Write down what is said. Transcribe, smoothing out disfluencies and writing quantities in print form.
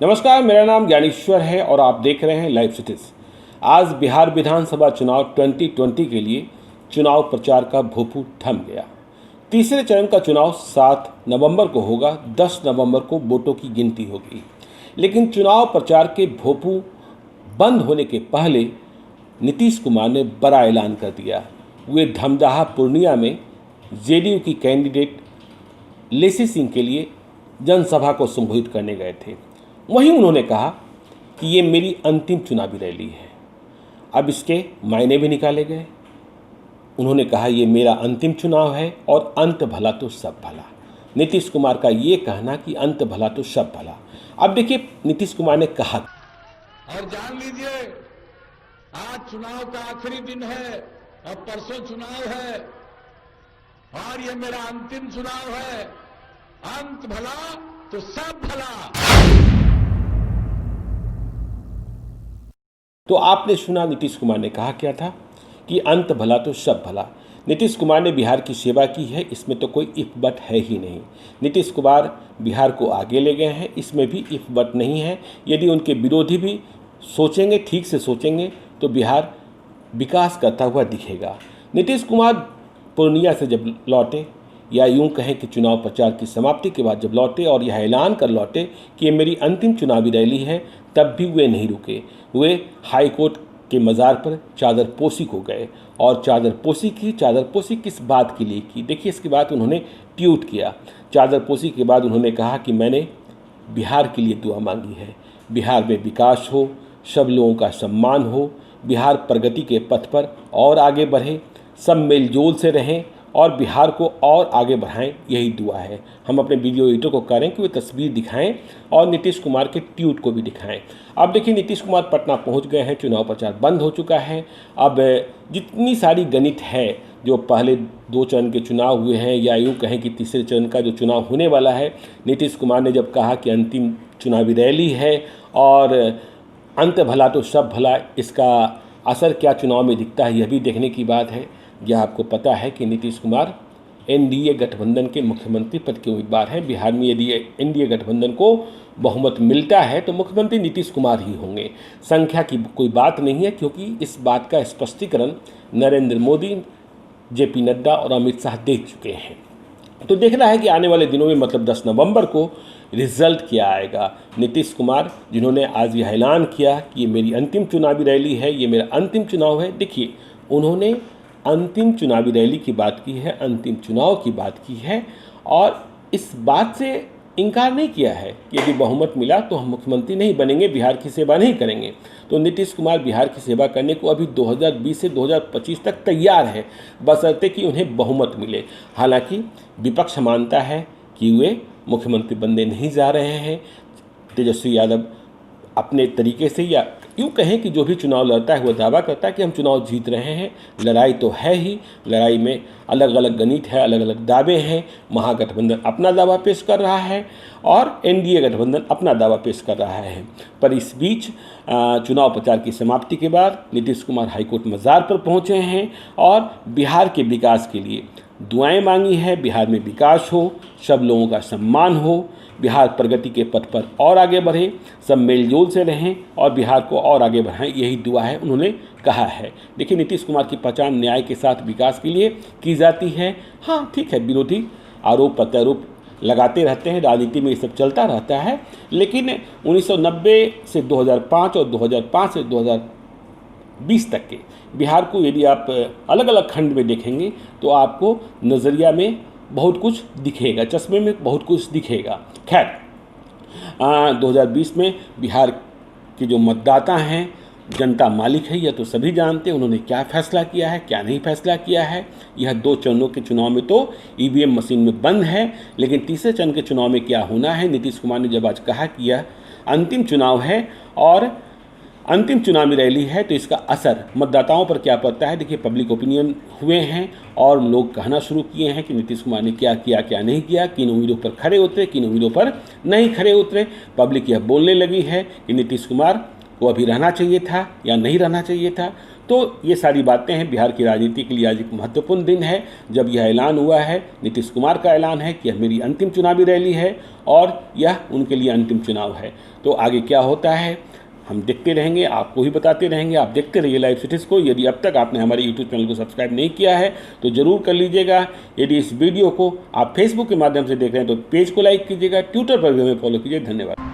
नमस्कार, मेरा नाम ज्ञानेश्वर है और आप देख रहे हैं लाइव सिटीज। आज बिहार विधानसभा चुनाव 2020 के लिए चुनाव प्रचार का भूपू थम गया। तीसरे चरण का चुनाव 7 नवंबर को होगा। 10 नवंबर को वोटों की गिनती होगी। लेकिन चुनाव प्रचार के भूपू बंद होने के पहले नीतीश कुमार ने बड़ा ऐलान कर दिया। वे धमदाहा पूर्णिया में जेडीयू की कैंडिडेट लेसी सिंह के लिए जनसभा को संबोधित करने गए थे। वहीं उन्होंने कहा कि ये मेरी अंतिम चुनावी रैली है। अब इसके मायने भी निकाले गए। उन्होंने कहा ये मेरा अंतिम चुनाव है और अंत भला तो सब भला। नीतीश कुमार का ये कहना कि अंत भला तो सब भला। अब देखिए नीतीश कुमार ने कहा, और जान लीजिए आज चुनाव का आखिरी दिन है और परसों चुनाव है और ये मेरा अंतिम चुनाव है। अंत भला तो सब भला। तो आपने सुना नीतीश कुमार ने कहा क्या था कि अंत भला तो सब भला। नीतीश कुमार ने बिहार की सेवा की है, इसमें तो कोई इफ बट है ही नहीं। नीतीश कुमार बिहार को आगे ले गए हैं, इसमें भी इफ बट नहीं है। यदि उनके विरोधी भी सोचेंगे, ठीक से सोचेंगे, तो बिहार विकास करता हुआ दिखेगा। नीतीश कुमार पूर्णिया से जब लौटे, या यूं कहें कि चुनाव प्रचार की समाप्ति के बाद जब लौटे और यह ऐलान कर लौटे कि ये मेरी अंतिम चुनावी रैली है, तब भी वे नहीं रुके। वे हाई कोर्ट के मज़ार पर चादर पोशी को गए और चादर पोशी किस बात के लिए की? देखिए, इसके बाद उन्होंने ट्वीट किया। चादर पोशी के बाद उन्होंने कहा कि मैंने बिहार के लिए दुआ मांगी है। बिहार में विकास हो, सब लोगों का सम्मान हो, बिहार प्रगति के पथ पर और आगे बढ़े, सब मेलजोल से रहें और बिहार को और आगे बढ़ाएं, यही दुआ है। हम अपने वीडियो एडिटर को करें कि वे तस्वीर दिखाएं और नीतीश कुमार के ट्वीट को भी दिखाएं। अब देखिए, नीतीश कुमार पटना पहुंच गए हैं। चुनाव प्रचार बंद हो चुका है। अब जितनी सारी गणित है, जो पहले 2 चरण के चुनाव हुए हैं, या यूँ कहें कि तीसरे चरण का जो चुनाव होने वाला है, नीतीश कुमार ने जब कहा कि अंतिम चुनावी रैली है और अंत भला तो सब भला, इसका असर क्या चुनाव में दिखता है, यह भी देखने की बात है। यह आपको पता है कि नीतीश कुमार एनडीए गठबंधन के मुख्यमंत्री पद के उम्मीदवार हैं। बिहार में यदि एनडीए गठबंधन को बहुमत मिलता है तो मुख्यमंत्री नीतीश कुमार ही होंगे। संख्या की कोई बात नहीं है, क्योंकि इस बात का स्पष्टीकरण नरेंद्र मोदी, जेपी नड्डा और अमित शाह दे चुके हैं। तो देखना है कि आने वाले दिनों में, मतलब 10 नवंबर को रिजल्ट क्या आएगा। नीतीश कुमार जिन्होंने आज यह ऐलान किया कि ये मेरी अंतिम चुनावी रैली है, ये मेरा अंतिम चुनाव है। देखिए, उन्होंने अंतिम चुनावी रैली की बात की है, अंतिम चुनाव की बात की है और इस बात से इनकार नहीं किया है कि यदि बहुमत मिला तो हम मुख्यमंत्री नहीं बनेंगे, बिहार की सेवा नहीं करेंगे। तो नीतीश कुमार बिहार की सेवा करने को अभी 2020 से 2025 तक तैयार है, बशर्ते कि उन्हें बहुमत मिले। हालांकि विपक्ष मानता है कि वे मुख्यमंत्री बनने नहीं जा रहे हैं। तेजस्वी यादव अपने तरीके से, या यूँ कहें कि जो भी चुनाव लड़ता है वो दावा करता है कि हम चुनाव जीत रहे हैं। लड़ाई तो है ही, लड़ाई में अलग अलग गणित है, अलग अलग दावे हैं। महागठबंधन अपना दावा पेश कर रहा है और एनडीए गठबंधन अपना दावा पेश कर रहा है। पर इस बीच चुनाव प्रचार की समाप्ति के बाद नीतीश कुमार हाईकोर्ट मज़ार पर पहुँचे हैं और बिहार के विकास के लिए दुआएं मांगी है। बिहार में विकास हो, सब लोगों का सम्मान हो, बिहार प्रगति के पथ पर और आगे बढ़े, सब मेलजोल से रहें और बिहार को और आगे बढ़ाएं, यही दुआ है, उन्होंने कहा है। देखिए, नीतीश कुमार की पहचान न्याय के साथ विकास के लिए की जाती है। हाँ, ठीक है, विरोधी आरोप प्रत्यारोप लगाते रहते हैं, राजनीति में ये सब चलता रहता है। लेकिन 1990 से 2005 और 2005 से 2020 तक के बिहार को यदि आप अलग अलग खंड में देखेंगे तो आपको नज़रिया में बहुत कुछ दिखेगा, चश्मे में बहुत कुछ दिखेगा। खैर, 2020 में बिहार के जो मतदाता हैं, जनता मालिक है, यह तो सभी जानते हैं। उन्होंने क्या फैसला किया है, क्या नहीं फैसला किया है। यह 2 चरणों के चुनाव में तो ईवीएम मशीन में बंद है, लेकिन तीसरे चरण के चुनाव में क्या होना है। नीतीश कुमार ने जब आज कहा कि यह अंतिम चुनाव है और अंतिम चुनावी रैली है, तो इसका असर मतदाताओं पर क्या पड़ता है। देखिए, पब्लिक ओपिनियन हुए हैं और लोग कहना शुरू किए हैं कि नीतीश कुमार ने क्या किया, क्या नहीं किया, किन उम्मीदों पर खड़े उतरे, किन उम्मीदों पर नहीं खड़े उतरे। पब्लिक यह बोलने लगी है कि नीतीश कुमार वो अभी रहना चाहिए था या नहीं रहना चाहिए था। तो ये सारी बातें हैं। बिहार की राजनीति के लिए आज एक महत्वपूर्ण दिन है जब यह ऐलान हुआ है, नीतीश कुमार का ऐलान है कि यह मेरी अंतिम चुनावी रैली है और यह उनके लिए अंतिम चुनाव है। तो आगे क्या होता है हम देखते रहेंगे, आपको ही बताते रहेंगे। आप देखते रहिए लाइव सिटीज़ को। यदि अब तक आपने हमारे यूट्यूब चैनल को सब्सक्राइब नहीं किया है तो ज़रूर कर लीजिएगा। यदि इस वीडियो को आप फेसबुक के माध्यम से देख रहे हैं तो पेज को लाइक कीजिएगा, ट्विटर पर भी हमें फॉलो कीजिए। धन्यवाद।